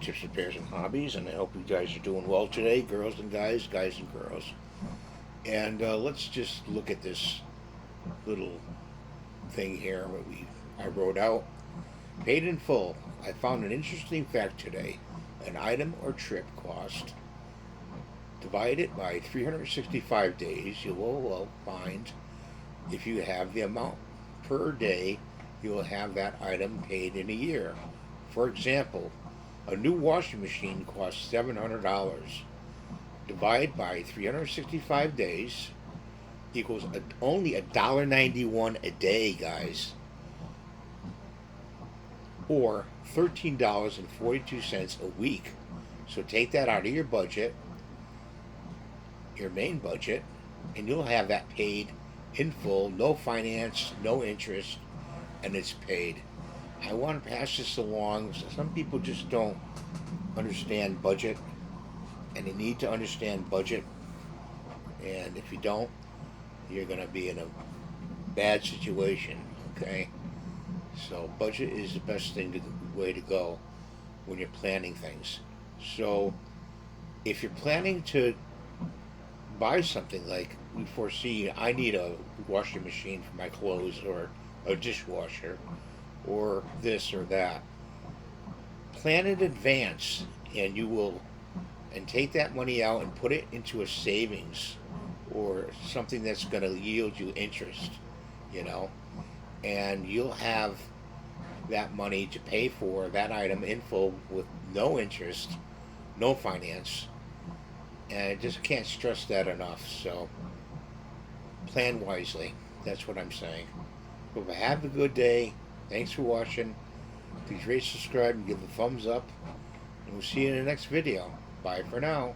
Tips, repairs, and hobbies, and I hope you guys are doing well today, girls and guys, guys and girls. And let's just look at this little thing here that I wrote out. Paid in full. I found an interesting fact today. An item or trip cost. Divide it by 365 days. You will find if you have the amount per day, you will have that item paid in a year. For example, a new washing machine costs $700. Divide by 365 days equals only $1.91 a day, guys, or $13.42 a week. So take that out of your budget, your main budget, and you'll have that paid in full, no finance, no interest, and it's paid. I want to pass this along. Some people just don't understand budget, and you need to understand budget. And if you don't, you're going to be in a bad situation. Okay, so budget is the best way to go when you're planning things. So if you're planning to buy something, like we foresee, I need a washing machine for my clothes, or a dishwasher, or this or that, plan in advance, and take that money out and put it into a savings or something that's going to yield you interest, you know, and you'll have that money to pay for that item in full with no interest, no finance, and I just can't stress that enough. So plan wisely. That's what I'm saying. Hope you have a good day. Thanks for watching. Please rate, subscribe, and give the thumbs up. And we'll see you in the next video. Bye for now.